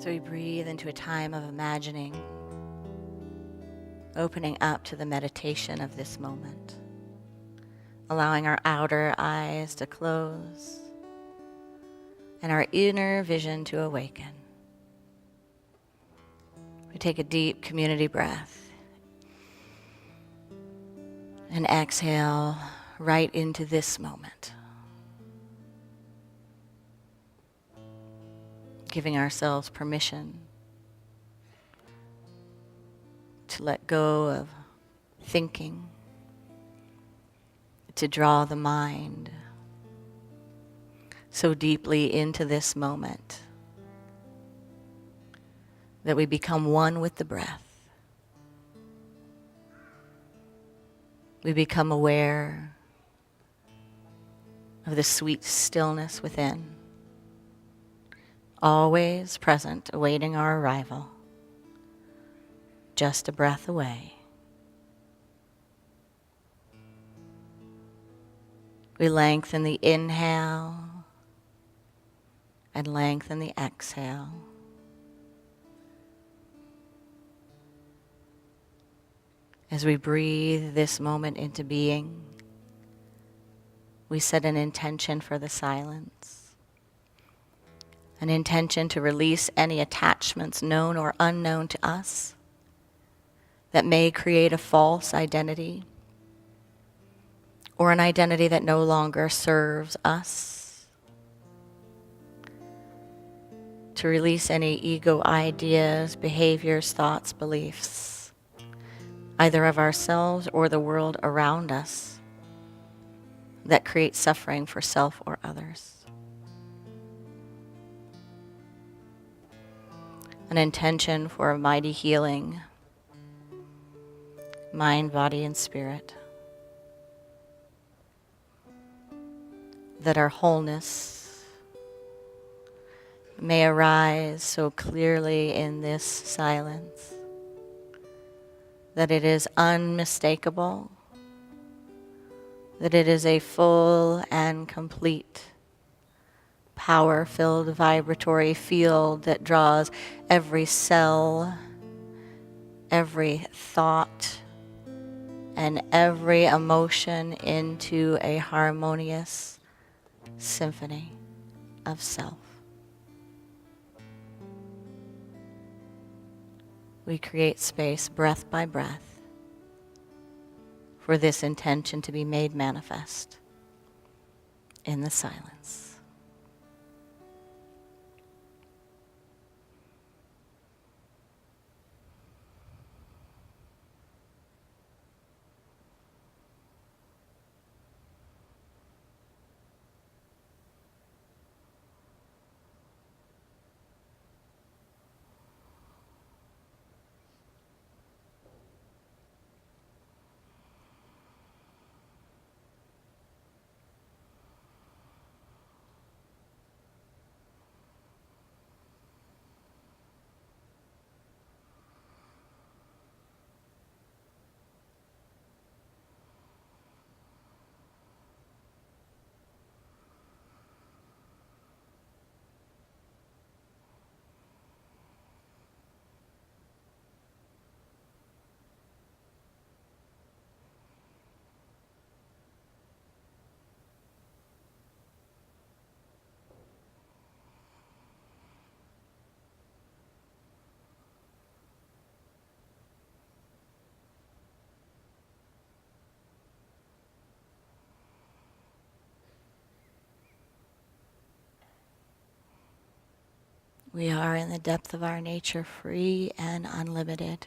So we breathe into a time of imagining, opening up to the meditation of this moment, allowing our outer eyes to close and our inner vision to awaken. We take a deep community breath and exhale right into this moment, giving ourselves permission to let go of thinking, to draw the mind so deeply into this moment that we become one with the breath. We become aware of the sweet stillness within, always present, awaiting our arrival, just a breath away. We lengthen the inhale and lengthen the exhale. As we breathe this moment into being, we set an intention for the silence, an intention to release any attachments known or unknown to us that may create a false identity or an identity that no longer serves us, to release any ego ideas, behaviors, thoughts, beliefs, either of ourselves or the world around us, that create suffering for self or others. An intention for a mighty healing, mind, body, and spirit, that our wholeness may arise so clearly in this silence that it is unmistakable, that it is a full and complete power-filled vibratory field that draws every cell, every thought, and every emotion into a harmonious symphony of self. We create space, breath by breath, for this intention to be made manifest in the silence. We are in the depth of our nature, free and unlimited,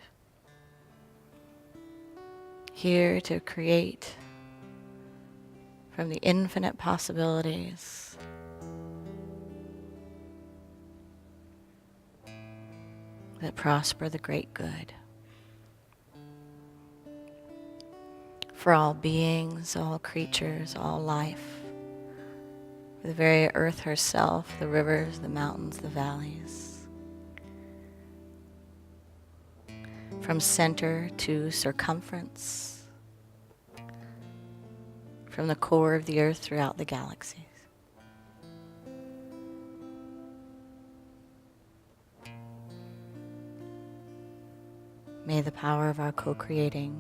here to create from the infinite possibilities that prosper the great good. For all beings, all creatures, all life, for the very earth herself, the rivers, the mountains, the valleys. From center to circumference, from the core of the earth throughout the galaxies. May the power of our co-creating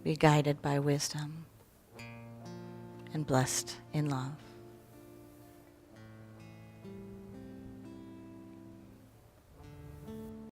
be guided by wisdom and blessed in love.